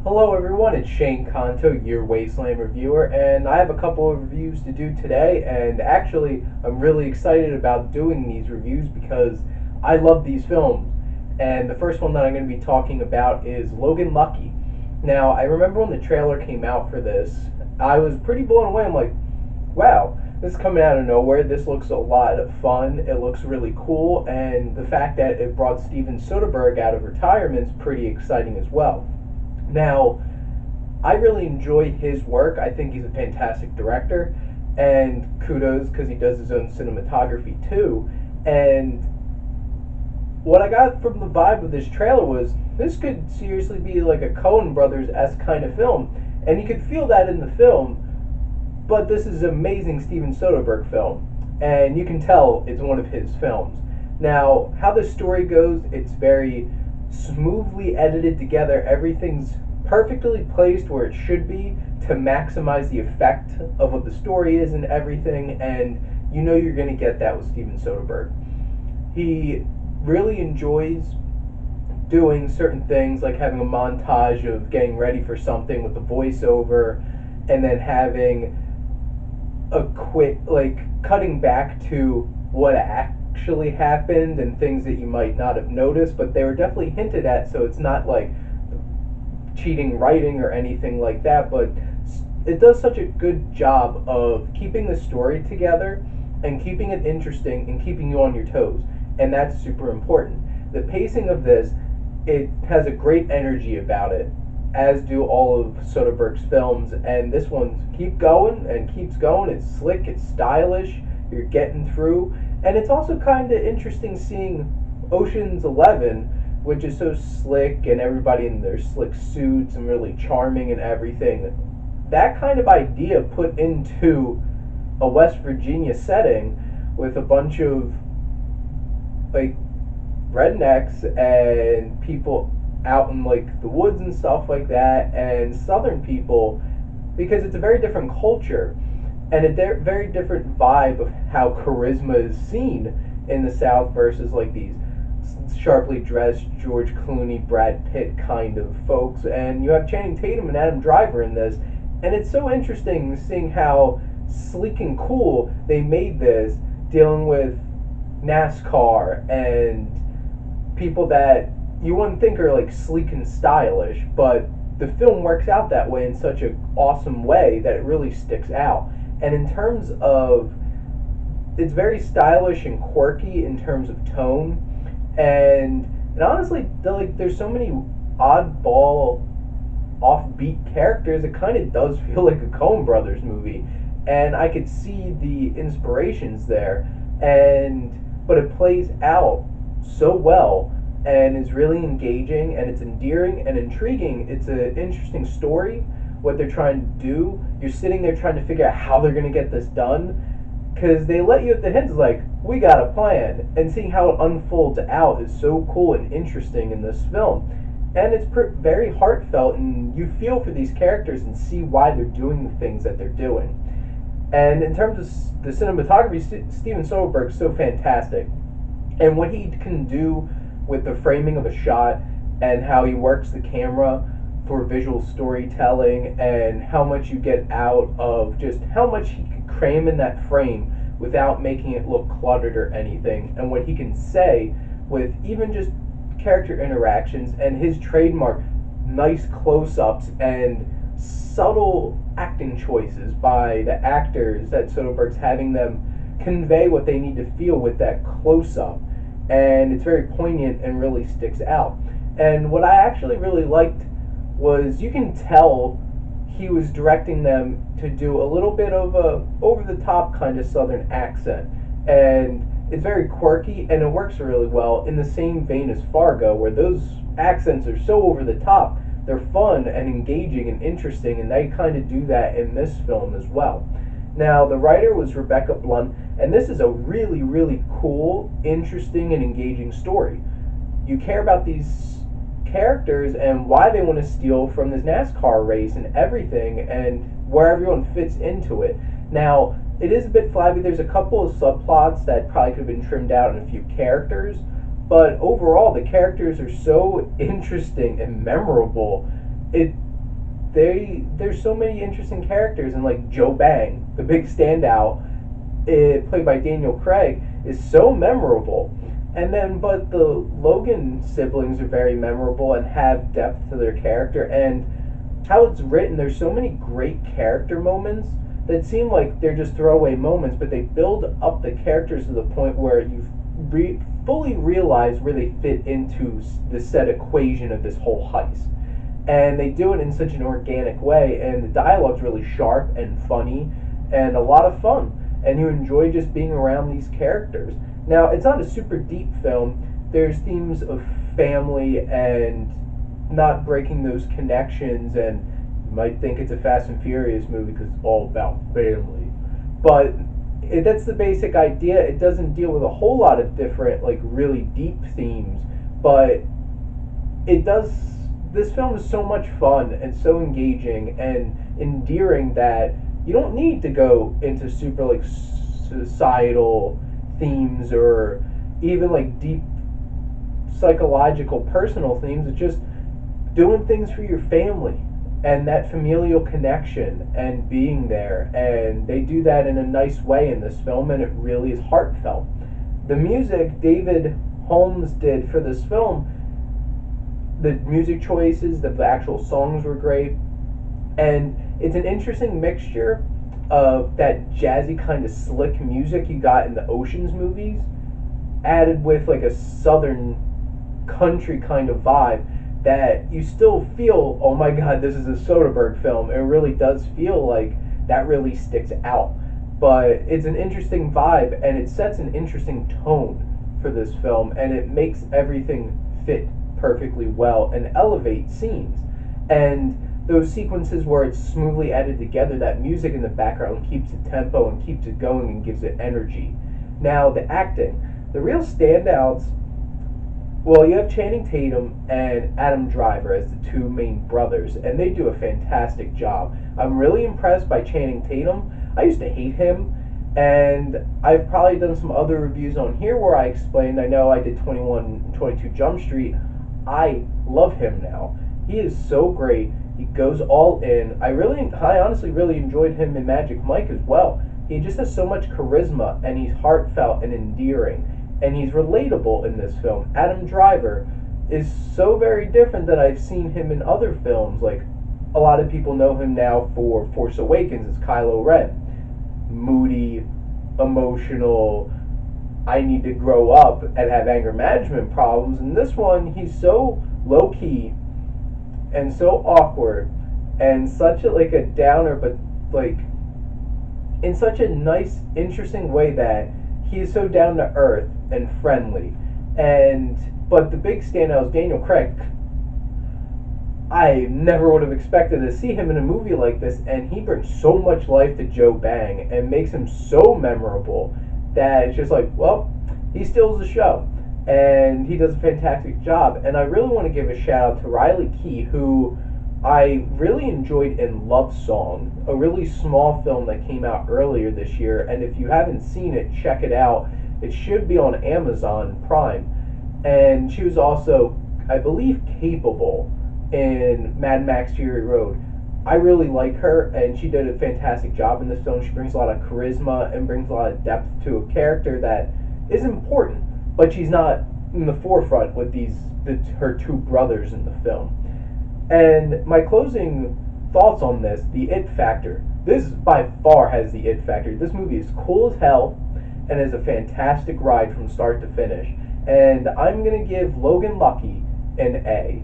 Hello everyone, it's Shane Kanto, your Wasteland reviewer, and I have a couple of reviews to do today, and actually I'm really excited about doing these reviews because I love these films. And the first one that I'm going to be talking about is Logan Lucky. Now, I remember when the trailer came out for this, I was pretty blown away. I'm like, wow, this is coming out of nowhere. This looks a lot of fun. It looks really cool, and the fact that it brought Steven Soderbergh out of retirement is pretty exciting as well. Now, I really enjoy his work. I think he's a fantastic director, and kudos because he does his own cinematography too. And what I got from the vibe of this trailer was this could seriously be like a Coen Brothers esque kind of film, and you could feel that in the film. But this is an amazing Steven Soderbergh film, and you can tell it's one of his films. Now, how the story goes, it's very smoothly edited together. Everything's perfectly placed where it should be to maximize the effect of what the story is and everything, and you know you're going to get that with Steven Soderbergh. He really enjoys doing certain things like having a montage of getting ready for something with the voiceover, and then having a quick, like, cutting back to what actually happened and things that you might not have noticed, but they were definitely hinted at, so it's not like cheating writing or anything like that, but it does such a good job of keeping the story together and keeping it interesting and keeping you on your toes, and that's super important. The pacing of this, it has a great energy about it, as do all of Soderbergh's films, and this one keeps going and keeps going. It's slick, it's stylish, you're getting through, and it's also kind of interesting seeing Ocean's 11, which is so slick and everybody in their slick suits and really charming and everything. That kind of idea put into a West Virginia setting with a bunch of like rednecks and people out in like the woods and stuff like that, and southern people, because it's a very different culture and a very different vibe of how charisma is seen in the South versus like these sharply dressed George Clooney, Brad Pitt kind of folks. And you have Channing Tatum and Adam Driver in this, and it's so interesting seeing how sleek and cool they made this, dealing with NASCAR and people that you wouldn't think are like sleek and stylish, but the film works out that way in such an awesome way that it really sticks out. And in terms of, it's very stylish and quirky in terms of tone, and honestly, there's so many oddball, offbeat characters. It kind of does feel like a Coen Brothers movie, and I could see the inspirations there. But it plays out so well and is really engaging, and it's endearing and intriguing. It's an interesting story, what they're trying to do. You're sitting there trying to figure out how they're going to get this done, because they let you at the hints like, we got a plan, and seeing how it unfolds out is so cool and interesting in this film. And it's very heartfelt, and you feel for these characters and see why they're doing the things that they're doing. And in terms of the cinematography, Steven Soderbergh is so fantastic, and what he can do with the framing of a shot and how he works the camera for visual storytelling, and how much you get out of just how much he can cram in that frame without making it look cluttered or anything, and what he can say with even just character interactions and his trademark nice close-ups and subtle acting choices by the actors that Soderbergh's having them convey what they need to feel with that close-up, and it's very poignant and really sticks out. And what I actually really liked was you can tell he was directing them to do a little bit of a over-the-top kind of southern accent, and it's very quirky and it works really well in the same vein as Fargo, where those accents are so over the top, they're fun and engaging and interesting, and they kind of do that in this film as well. Now, the writer was Rebecca Blunt, and this is a really, really cool, interesting, and engaging story. You care about these characters and why they want to steal from this NASCAR race and everything, and where everyone fits into it. Now, it is a bit flabby. There's a couple of subplots that probably could have been trimmed out in a few characters, but overall, the characters are so interesting and memorable. It there's so many interesting characters, and like Joe Bang, the big standout, played by Daniel Craig, is so memorable. And then, but the Logan siblings are very memorable and have depth to their character, and how it's written, there's so many great character moments that seem like they're just throwaway moments, but they build up the characters to the point where you fully realize where they fit into the set equation of this whole heist. And they do it in such an organic way, and the dialogue's really sharp and funny and a lot of fun, and you enjoy just being around these characters. Now, it's not a super deep film. There's themes of family and not breaking those connections, and you might think it's a Fast and Furious movie because it's all about family. But that's the basic idea. It doesn't deal with a whole lot of different, like, really deep themes, but it does. This film is so much fun and so engaging and endearing that you don't need to go into super, like, societal themes or even like deep psychological personal themes. It's just doing things for your family and that familial connection and being there, and they do that in a nice way in this film, and it really is heartfelt. The music David Holmes did for this film, the music choices, the actual songs were great, and it's an interesting mixture of that jazzy kind of slick music you got in the Ocean's movies, added with like a southern country kind of vibe that you still feel, oh my god, this is a Soderbergh film. It really does feel like that really sticks out. But it's an interesting vibe, and it sets an interesting tone for this film, and it makes everything fit perfectly well and elevate scenes. And those sequences where it's smoothly edited together, that music in the background keeps the tempo and keeps it going and gives it energy. Now, the acting. The real standouts, well, you have Channing Tatum and Adam Driver as the two main brothers, and they do a fantastic job. I'm really impressed by Channing Tatum. I used to hate him, and I've probably done some other reviews on here where I explained, I know I did 22 Jump Street. I love him now. He is so great. He goes all in. I honestly really enjoyed him in Magic Mike as well. He just has so much charisma, and he's heartfelt and endearing, and he's relatable in this film. Adam Driver is so very different than I've seen him in other films. Like, a lot of people know him now for Force Awakens as Kylo Ren. Moody, emotional, I need to grow up and have anger management problems. In this one, he's so low-key and so awkward and such a downer, but like in such a nice, interesting way that he is so down to earth and friendly. But the big standout is Daniel Craig. I never would have expected to see him in a movie like this, and he brings so much life to Joe Bang and makes him so memorable that it's just like, well, he steals the show. And he does a fantastic job. And I really want to give a shout out to Riley Keough, who I really enjoyed in Love Song, a really small film that came out earlier this year. And if you haven't seen it, check it out. It should be on Amazon Prime. And she was also, I believe, capable in Mad Max Fury Road. I really like her, and she did a fantastic job in this film. She brings a lot of charisma and brings a lot of depth to a character that is important, but she's not in the forefront with her two brothers in the film. And my closing thoughts on this, the it factor. This by far has the it factor. This movie is cool as hell and is a fantastic ride from start to finish. And I'm going to give Logan Lucky an A.